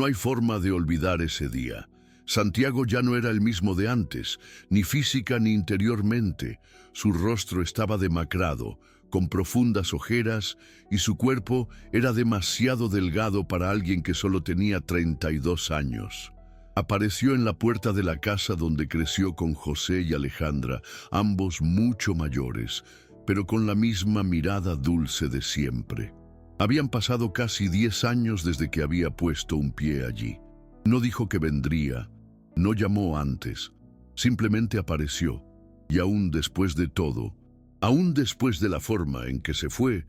No hay forma de olvidar ese día. Santiago ya no era el mismo de antes, ni física ni interiormente. Su rostro estaba demacrado, con profundas ojeras, y su cuerpo era demasiado delgado para alguien que solo tenía 32 años. Apareció en la puerta de la casa donde creció con José y Alejandra, ambos mucho mayores, pero con la misma mirada dulce de siempre. Habían pasado casi 10 años desde que había puesto un pie allí. No dijo que vendría, no llamó antes, simplemente apareció, y aún después de todo, aún después de la forma en que se fue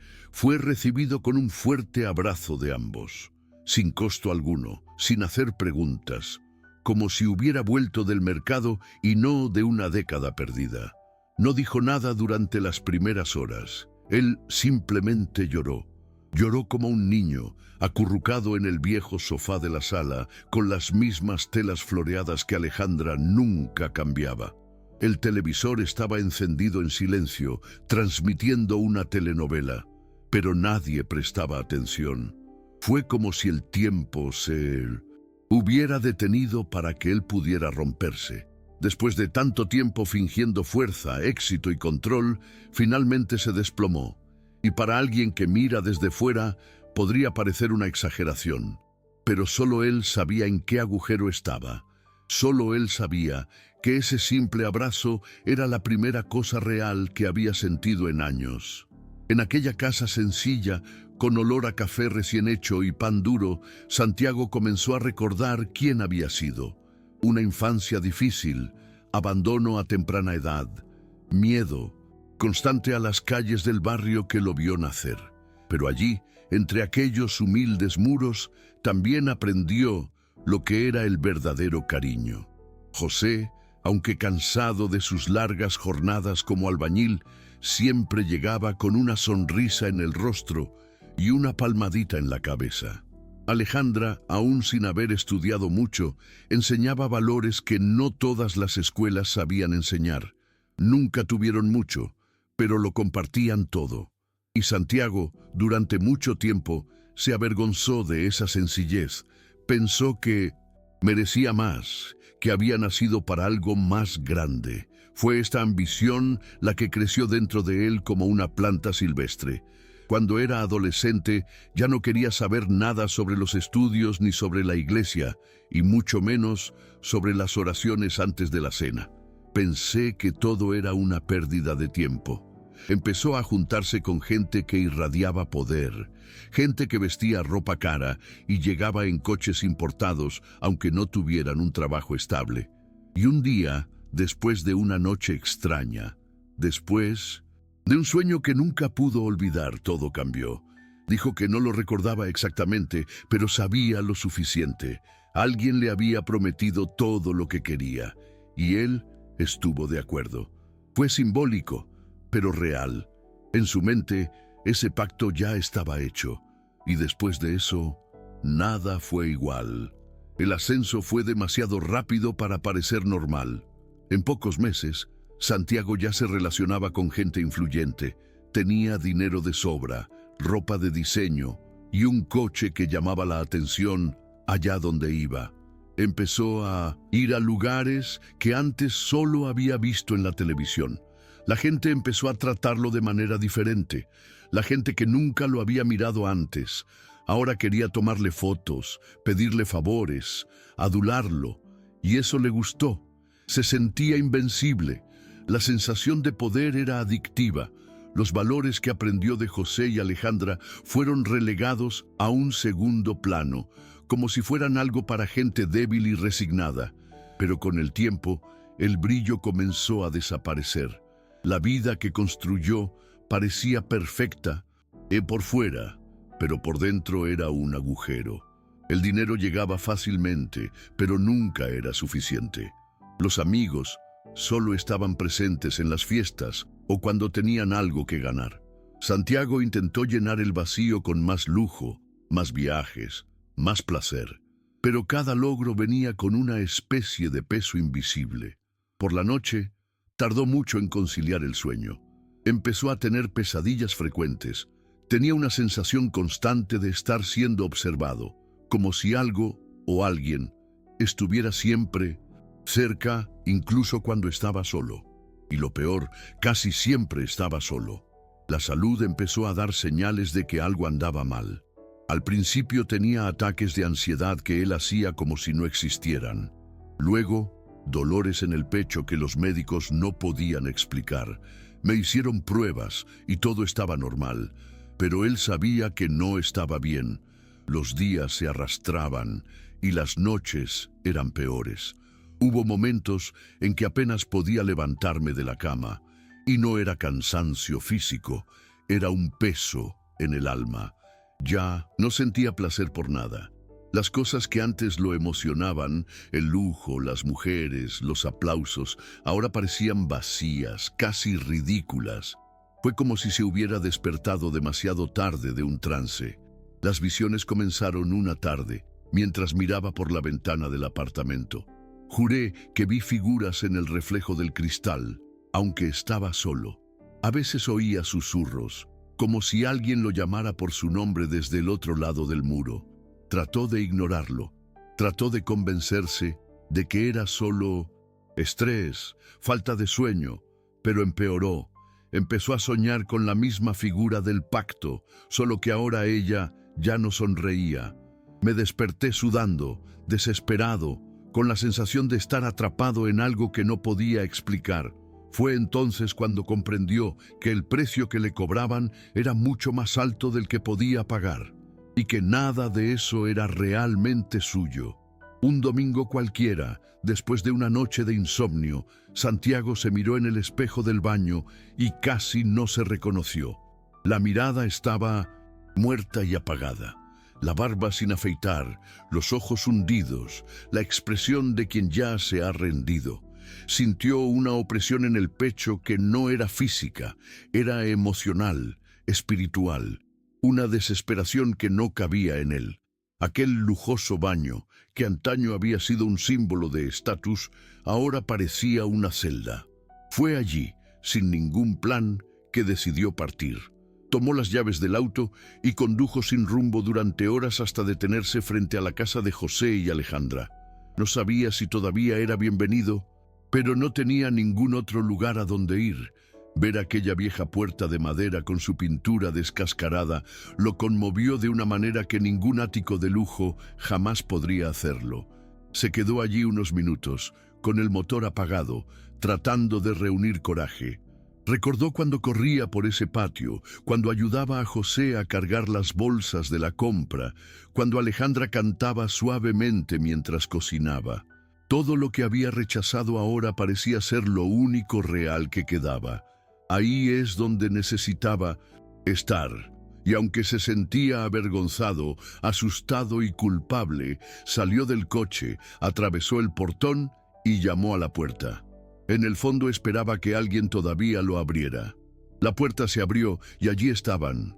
recibido con un fuerte abrazo de ambos, sin costo alguno, sin hacer preguntas, como si hubiera vuelto del mercado y no de una década perdida. No dijo nada durante las primeras horas. Él simplemente lloró. Lloró como un niño, acurrucado en el viejo sofá de la sala, con las mismas telas floreadas que Alejandra nunca cambiaba. El televisor estaba encendido en silencio, transmitiendo una telenovela, pero nadie prestaba atención. Fue como si el tiempo se hubiera detenido para que él pudiera romperse. Después de tanto tiempo fingiendo fuerza, éxito y control, finalmente se desplomó. Y para alguien que mira desde fuera, podría parecer una exageración. Pero solo él sabía en qué agujero estaba. Solo él sabía que ese simple abrazo era la primera cosa real que había sentido en años. En aquella casa sencilla, con olor a café recién hecho y pan duro, Santiago comenzó a recordar quién había sido. Una infancia difícil, abandono a temprana edad, miedo, constante a las calles del barrio que lo vio nacer. Pero allí, entre aquellos humildes muros, también aprendió lo que era el verdadero cariño. José, aunque cansado de sus largas jornadas como albañil, siempre llegaba con una sonrisa en el rostro y una palmadita en la cabeza. Alejandra, aún sin haber estudiado mucho, enseñaba valores que no todas las escuelas sabían enseñar. Nunca tuvieron mucho, pero lo compartían todo. Y Santiago, durante mucho tiempo, se avergonzó de esa sencillez. Pensó que merecía más, que había nacido para algo más grande. Fue esta ambición la que creció dentro de él como una planta silvestre. Cuando era adolescente, ya no quería saber nada sobre los estudios ni sobre la iglesia, y mucho menos sobre las oraciones antes de la cena. Pensé que todo era una pérdida de tiempo. Empezó a juntarse con gente que irradiaba poder, gente que vestía ropa cara y llegaba en coches importados, aunque no tuvieran un trabajo estable. Y un día, después de una noche extraña, después de un sueño que nunca pudo olvidar, todo cambió. Dijo que no lo recordaba exactamente, pero sabía lo suficiente. Alguien le había prometido todo lo que quería, y él estuvo de acuerdo. Fue simbólico, pero real. En su mente, ese pacto ya estaba hecho, y después de eso, nada fue igual. El ascenso fue demasiado rápido para parecer normal. En pocos meses, Santiago ya se relacionaba con gente influyente, tenía dinero de sobra, ropa de diseño y un coche que llamaba la atención allá donde iba. Empezó a ir a lugares que antes solo había visto en la televisión. La gente empezó a tratarlo de manera diferente. La gente que nunca lo había mirado antes, ahora quería tomarle fotos, pedirle favores, adularlo, y eso le gustó. Se sentía invencible. La sensación de poder era adictiva. Los valores que aprendió de José y Alejandra fueron relegados a un segundo plano, como si fueran algo para gente débil y resignada. Pero con el tiempo, el brillo comenzó a desaparecer. La vida que construyó parecía perfecta, por fuera, pero por dentro era un agujero. El dinero llegaba fácilmente, pero nunca era suficiente. Los amigos solo estaban presentes en las fiestas o cuando tenían algo que ganar. Santiago intentó llenar el vacío con más lujo, más viajes, más placer, pero cada logro venía con una especie de peso invisible. Por la noche, tardó mucho en conciliar el sueño. Empezó a tener pesadillas frecuentes. Tenía una sensación constante de estar siendo observado, como si algo o alguien estuviera siempre cerca, incluso cuando estaba solo. Y lo peor, casi siempre estaba solo. La salud empezó a dar señales de que algo andaba mal. Al principio tenía ataques de ansiedad que él hacía como si no existieran. Luego, dolores en el pecho que los médicos no podían explicar. Me hicieron pruebas y todo estaba normal, pero él sabía que no estaba bien. Los días se arrastraban y las noches eran peores. Hubo momentos en que apenas podía levantarme de la cama, y no era cansancio físico, era un peso en el alma. Ya no sentía placer por nada. Las cosas que antes lo emocionaban, el lujo, las mujeres, los aplausos, ahora parecían vacías, casi ridículas. Fue como si se hubiera despertado demasiado tarde de un trance. Las visiones comenzaron una tarde, mientras miraba por la ventana del apartamento. Juré que vi figuras en el reflejo del cristal, aunque estaba solo. A veces oía susurros, como si alguien lo llamara por su nombre desde el otro lado del muro. Trató de ignorarlo, trató de convencerse de que era solo estrés, falta de sueño, pero empeoró. Empezó a soñar con la misma figura del pacto, solo que ahora ella ya no sonreía. Me desperté sudando, desesperado, con la sensación de estar atrapado en algo que no podía explicar. Fue entonces cuando comprendió que el precio que le cobraban era mucho más alto del que podía pagar, y que nada de eso era realmente suyo. Un domingo cualquiera, después de una noche de insomnio, Santiago se miró en el espejo del baño y casi no se reconoció. La mirada estaba muerta y apagada. La barba sin afeitar, los ojos hundidos, la expresión de quien ya se ha rendido. Sintió una opresión en el pecho que no era física, era emocional, espiritual, una desesperación que no cabía en él. Aquel lujoso baño, que antaño había sido un símbolo de estatus, ahora parecía una celda. Fue allí, sin ningún plan, que decidió partir. Tomó las llaves del auto y condujo sin rumbo durante horas hasta detenerse frente a la casa de José y Alejandra. No sabía si todavía era bienvenido, pero no tenía ningún otro lugar a donde ir. Ver aquella vieja puerta de madera con su pintura descascarada lo conmovió de una manera que ningún ático de lujo jamás podría hacerlo. Se quedó allí unos minutos, con el motor apagado, tratando de reunir coraje. Recordó cuando corría por ese patio, cuando ayudaba a José a cargar las bolsas de la compra, cuando Alejandra cantaba suavemente mientras cocinaba. Todo lo que había rechazado ahora parecía ser lo único real que quedaba. Ahí es donde necesitaba estar. Y aunque se sentía avergonzado, asustado y culpable, salió del coche, atravesó el portón y llamó a la puerta. En el fondo esperaba que alguien todavía lo abriera. La puerta se abrió y allí estaban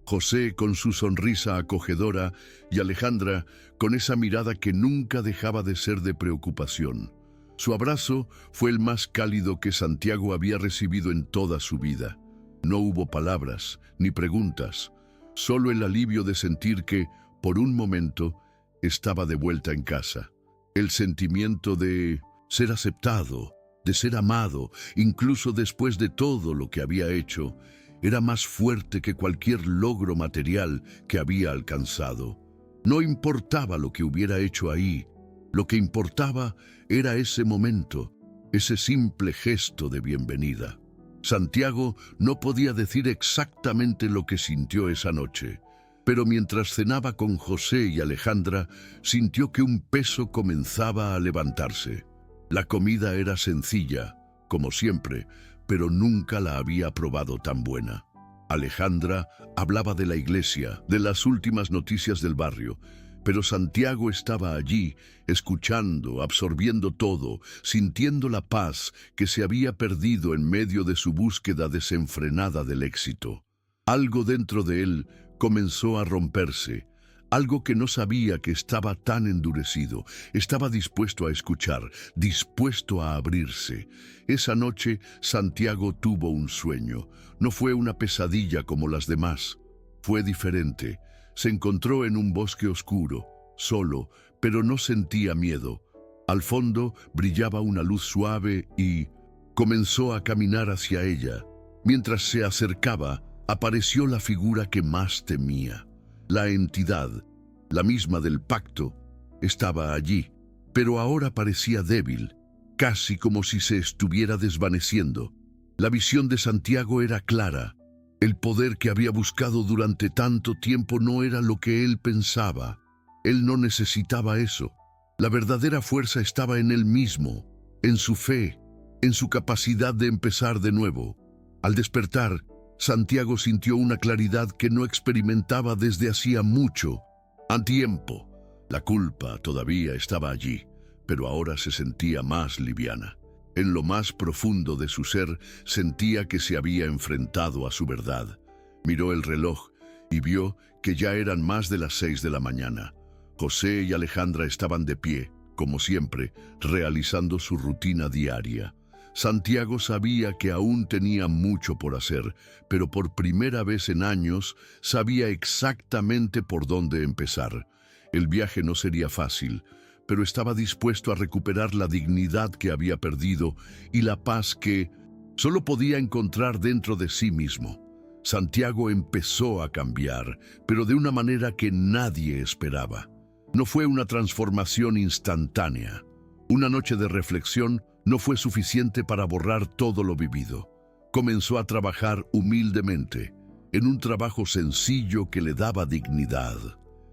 José con su sonrisa acogedora y Alejandra con esa mirada que nunca dejaba de ser de preocupación. Su abrazo fue el más cálido que Santiago había recibido en toda su vida. No hubo palabras ni preguntas, solo el alivio de sentir que, por un momento, estaba de vuelta en casa. El sentimiento de ser aceptado, de ser amado, incluso después de todo lo que había hecho, era más fuerte que cualquier logro material que había alcanzado. No importaba lo que hubiera hecho ahí, lo que importaba era ese momento, ese simple gesto de bienvenida. Santiago no podía decir exactamente lo que sintió esa noche, pero mientras cenaba con José y Alejandra, sintió que un peso comenzaba a levantarse. La comida era sencilla, como siempre, pero nunca la había probado tan buena. Alejandra hablaba de la iglesia, de las últimas noticias del barrio, pero Santiago estaba allí, escuchando, absorbiendo todo, sintiendo la paz que se había perdido en medio de su búsqueda desenfrenada del éxito. Algo dentro de él comenzó a romperse, algo que no sabía que estaba tan endurecido. Estaba dispuesto a escuchar, dispuesto a abrirse. Esa noche Santiago tuvo un sueño. No fue una pesadilla como las demás. Fue diferente. Se encontró en un bosque oscuro, solo, pero no sentía miedo. Al fondo brillaba una luz suave y comenzó a caminar hacia ella. Mientras se acercaba, apareció la figura que más temía. La entidad, la misma del pacto, estaba allí, pero ahora parecía débil, casi como si se estuviera desvaneciendo. La visión de Santiago era clara. El poder que había buscado durante tanto tiempo no era lo que él pensaba. Él no necesitaba eso. La verdadera fuerza estaba en él mismo, en su fe, en su capacidad de empezar de nuevo. Al despertar, Santiago sintió una claridad que no experimentaba desde hacía mucho. A tiempo, la culpa todavía estaba allí, pero ahora se sentía más liviana. En lo más profundo de su ser sentía que se había enfrentado a su verdad. Miró el reloj y vio que ya eran más de las 6 de la mañana. José y Alejandra estaban de pie, como siempre, realizando su rutina diaria. Santiago sabía que aún tenía mucho por hacer, pero por primera vez en años sabía exactamente por dónde empezar. El viaje no sería fácil, pero estaba dispuesto a recuperar la dignidad que había perdido y la paz que solo podía encontrar dentro de sí mismo. Santiago empezó a cambiar, pero de una manera que nadie esperaba. No fue una transformación instantánea. Una noche de reflexión no fue suficiente para borrar todo lo vivido. Comenzó a trabajar humildemente, en un trabajo sencillo que le daba dignidad.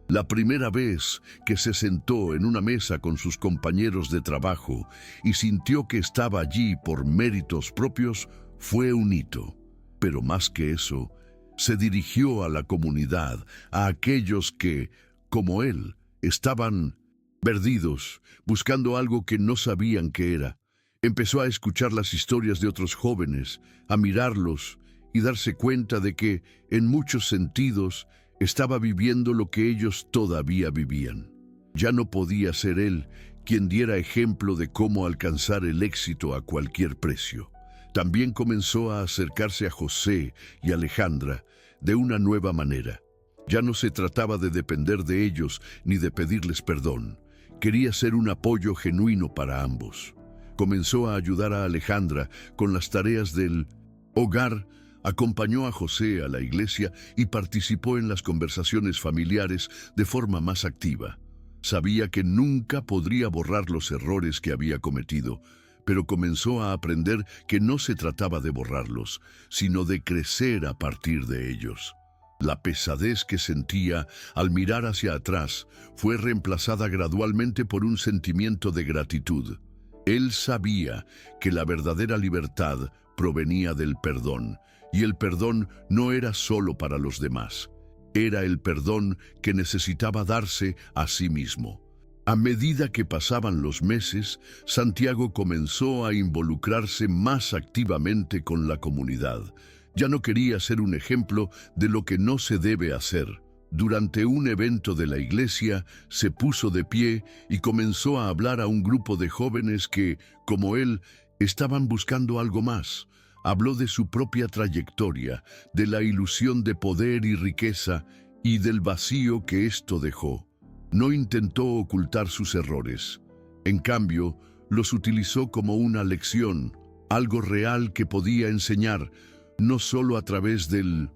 La primera vez que se sentó en una mesa con sus compañeros de trabajo y sintió que estaba allí por méritos propios fue un hito. Pero más que eso, se dirigió a la comunidad, a aquellos que, como él, estaban perdidos, buscando algo que no sabían qué era. Empezó a escuchar las historias de otros jóvenes, a mirarlos y darse cuenta de que, en muchos sentidos, estaba viviendo lo que ellos todavía vivían. Ya no podía ser él quien diera ejemplo de cómo alcanzar el éxito a cualquier precio. También comenzó a acercarse a José y Alejandra de una nueva manera. Ya no se trataba de depender de ellos ni de pedirles perdón. Quería ser un apoyo genuino para ambos. Comenzó a ayudar a Alejandra con las tareas del hogar, acompañó a José a la iglesia y participó en las conversaciones familiares de forma más activa. Sabía que nunca podría borrar los errores que había cometido, pero comenzó a aprender que no se trataba de borrarlos, sino de crecer a partir de ellos. La pesadez que sentía al mirar hacia atrás fue reemplazada gradualmente por un sentimiento de gratitud. Él sabía que la verdadera libertad provenía del perdón, y el perdón no era solo para los demás. Era el perdón que necesitaba darse a sí mismo. A medida que pasaban los meses, Santiago comenzó a involucrarse más activamente con la comunidad. Ya no quería ser un ejemplo de lo que no se debe hacer. Durante un evento de la iglesia, se puso de pie y comenzó a hablar a un grupo de jóvenes que, como él, estaban buscando algo más. Habló de su propia trayectoria, de la ilusión de poder y riqueza y del vacío que esto dejó. No intentó ocultar sus errores. En cambio, los utilizó como una lección, algo real que podía enseñar, no solo a través del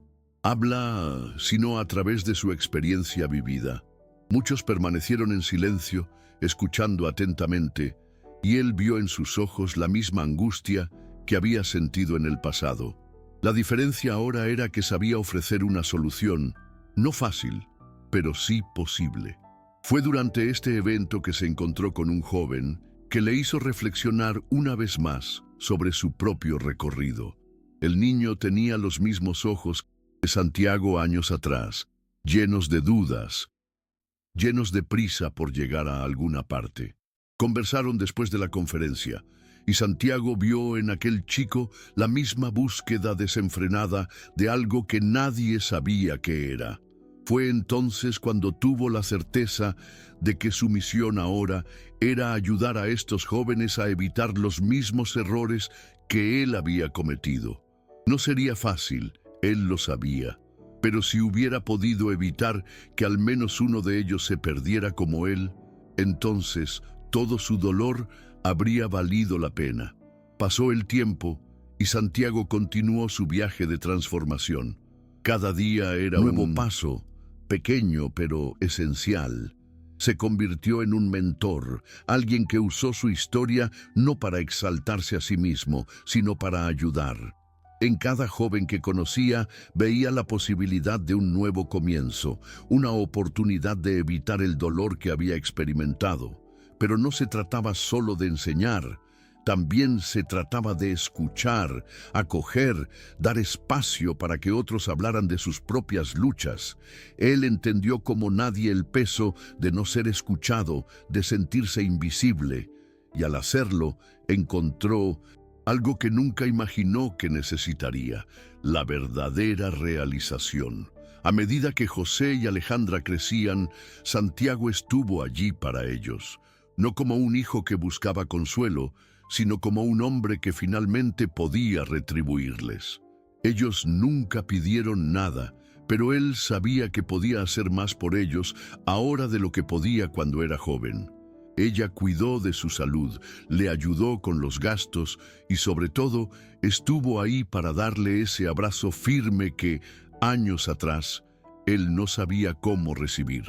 habla, sino a través de su experiencia vivida. Muchos permanecieron en silencio, escuchando atentamente, y él vio en sus ojos la misma angustia que había sentido en el pasado. La diferencia ahora era que sabía ofrecer una solución, no fácil, pero sí posible. Fue durante este evento que se encontró con un joven que le hizo reflexionar una vez más sobre su propio recorrido. El niño tenía los mismos ojos que Santiago años atrás, llenos de dudas, llenos de prisa por llegar a alguna parte. Conversaron después de la conferencia, y Santiago vio en aquel chico la misma búsqueda desenfrenada de algo que nadie sabía qué era. Fue entonces cuando tuvo la certeza de que su misión ahora era ayudar a estos jóvenes a evitar los mismos errores que él había cometido. No sería fácil, él lo sabía, pero si hubiera podido evitar que al menos uno de ellos se perdiera como él, Entonces, todo su dolor habría valido la pena. Pasó el tiempo y Santiago continuó su viaje de transformación. Cada día era un nuevo paso, pequeño pero esencial. Se convirtió en un mentor, alguien que usó su historia no para exaltarse a sí mismo, sino para ayudar. En cada joven que conocía veía la posibilidad de un nuevo comienzo, una oportunidad de evitar el dolor que había experimentado. Pero no se trataba solo de enseñar, también se trataba de escuchar, acoger, dar espacio para que otros hablaran de sus propias luchas. Él entendió como nadie el peso de no ser escuchado, de sentirse invisible, y al hacerlo encontró algo que nunca imaginó que necesitaría: la verdadera realización. A medida que José y Alejandra crecían, Santiago estuvo allí para ellos, no como un hijo que buscaba consuelo, sino como un hombre que finalmente podía retribuirles. Ellos nunca pidieron nada, pero él sabía que podía hacer más por ellos ahora de lo que podía cuando era joven. Ella cuidó de su salud, le ayudó con los gastos y sobre todo estuvo ahí para darle ese abrazo firme que, años atrás, él no sabía cómo recibir.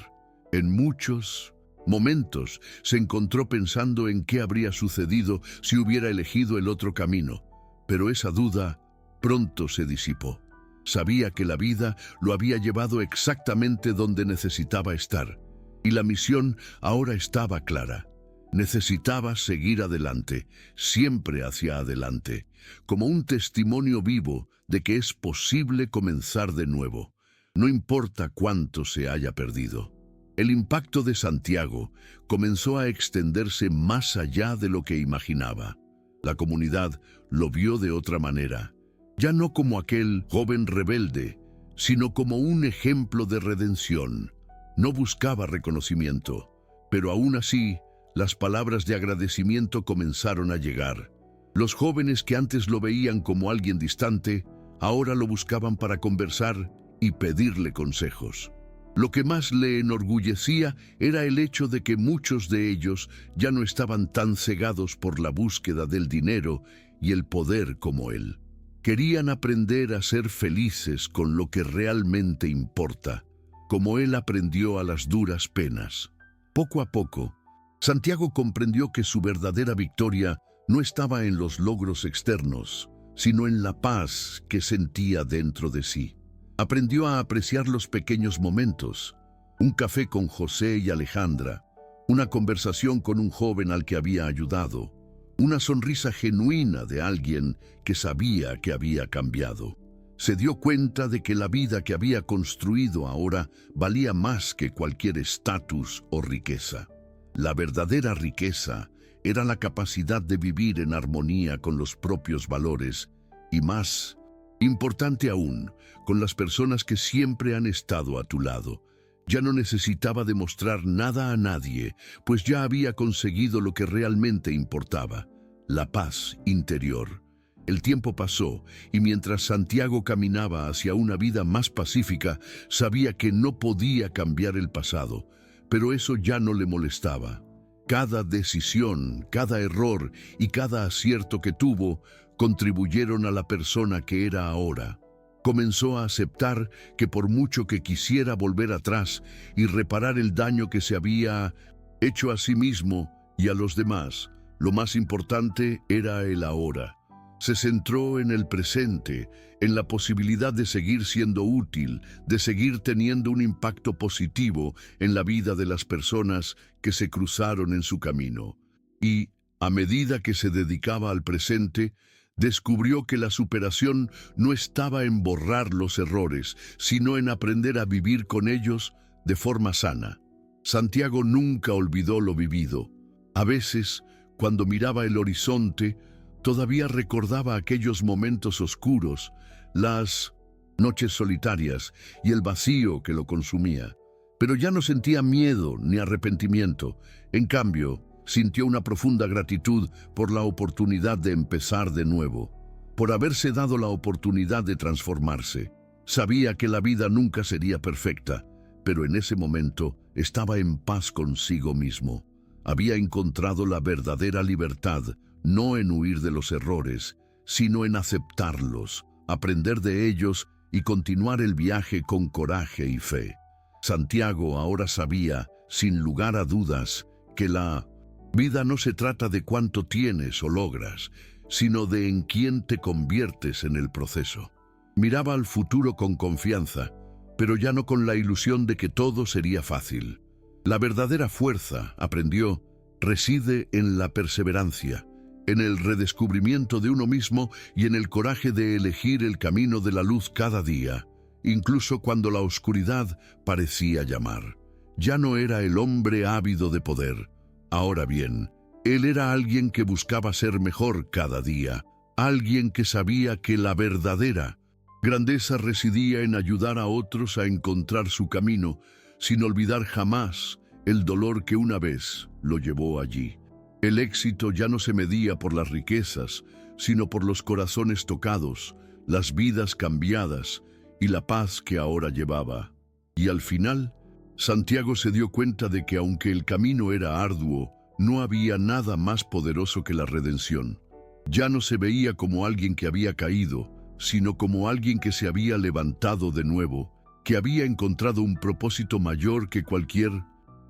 En muchos momentos se encontró pensando en qué habría sucedido si hubiera elegido el otro camino, pero esa duda pronto se disipó. Sabía que la vida lo había llevado exactamente donde necesitaba estar. Y la misión ahora estaba clara. Necesitaba seguir adelante, siempre hacia adelante, como un testimonio vivo de que es posible comenzar de nuevo, no importa cuánto se haya perdido. El impacto de Santiago comenzó a extenderse más allá de lo que imaginaba. La comunidad lo vio de otra manera, ya no como aquel joven rebelde, sino como un ejemplo de redención. No buscaba reconocimiento, pero aún así, las palabras de agradecimiento comenzaron a llegar. Los jóvenes que antes lo veían como alguien distante, ahora lo buscaban para conversar y pedirle consejos. Lo que más le enorgullecía era el hecho de que muchos de ellos ya no estaban tan cegados por la búsqueda del dinero y el poder como él. Querían aprender a ser felices con lo que realmente importa, como él aprendió a las duras penas. Poco a poco, Santiago comprendió que su verdadera victoria no estaba en los logros externos, sino en la paz que sentía dentro de sí. Aprendió a apreciar los pequeños momentos: un café con José y Alejandra, una conversación con un joven al que había ayudado, una sonrisa genuina de alguien que sabía que había cambiado. Se dio cuenta de que la vida que había construido ahora valía más que cualquier estatus o riqueza. La verdadera riqueza era la capacidad de vivir en armonía con los propios valores y, más importante aún, con las personas que siempre han estado a tu lado. Ya no necesitaba demostrar nada a nadie, pues ya había conseguido lo que realmente importaba: la paz interior. El tiempo pasó, y mientras Santiago caminaba hacia una vida más pacífica, sabía que no podía cambiar el pasado, pero eso ya no le molestaba. Cada decisión, cada error y cada acierto que tuvo contribuyeron a la persona que era ahora. Comenzó a aceptar que por mucho que quisiera volver atrás y reparar el daño que se había hecho a sí mismo y a los demás, lo más importante era el ahora. Se centró en el presente, en la posibilidad de seguir siendo útil, de seguir teniendo un impacto positivo en la vida de las personas que se cruzaron en su camino. Y, a medida que se dedicaba al presente, descubrió que la superación no estaba en borrar los errores, sino en aprender a vivir con ellos de forma sana. Santiago nunca olvidó lo vivido. A veces, cuando miraba el horizonte, todavía recordaba aquellos momentos oscuros, las noches solitarias y el vacío que lo consumía. Pero ya no sentía miedo ni arrepentimiento. En cambio, sintió una profunda gratitud por la oportunidad de empezar de nuevo, por haberse dado la oportunidad de transformarse. Sabía que la vida nunca sería perfecta, pero en ese momento estaba en paz consigo mismo. había encontrado la verdadera libertad, no en huir de los errores, sino en aceptarlos, aprender de ellos y continuar el viaje con coraje y fe. Santiago ahora sabía, sin lugar a dudas, que la vida no se trata de cuánto tienes o logras, sino de en quién te conviertes en el proceso. Miraba al futuro con confianza, pero ya no con la ilusión de que todo sería fácil. La verdadera fuerza, aprendió, reside en la perseverancia, en el redescubrimiento de uno mismo y en el coraje de elegir el camino de la luz cada día, incluso cuando la oscuridad parecía llamar. Ya no era el hombre ávido de poder. Ahora bien, él era alguien que buscaba ser mejor cada día, alguien que sabía que la verdadera grandeza residía en ayudar a otros a encontrar su camino, sin olvidar jamás el dolor que una vez lo llevó allí. El éxito ya no se medía por las riquezas, sino por los corazones tocados, las vidas cambiadas y la paz que ahora llevaba. Y al final, Santiago se dio cuenta de que aunque el camino era arduo, no había nada más poderoso que la redención. Ya no se veía como alguien que había caído, sino como alguien que se había levantado de nuevo, que había encontrado un propósito mayor que cualquier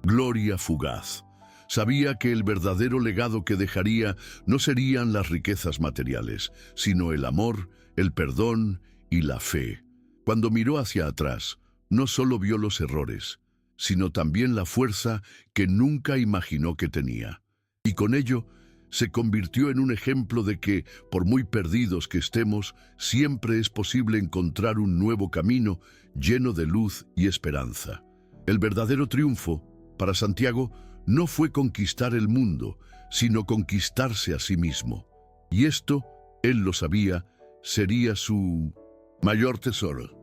gloria fugaz. Sabía que el verdadero legado que dejaría no serían las riquezas materiales, sino el amor, el perdón y la fe. Cuando miró hacia atrás, no solo vio los errores, sino también la fuerza que nunca imaginó que tenía. Y con ello, se convirtió en un ejemplo de que, por muy perdidos que estemos, siempre es posible encontrar un nuevo camino lleno de luz y esperanza. El verdadero triunfo, para Santiago, no fue conquistar el mundo, sino conquistarse a sí mismo. Y esto, él lo sabía, sería su mayor tesoro.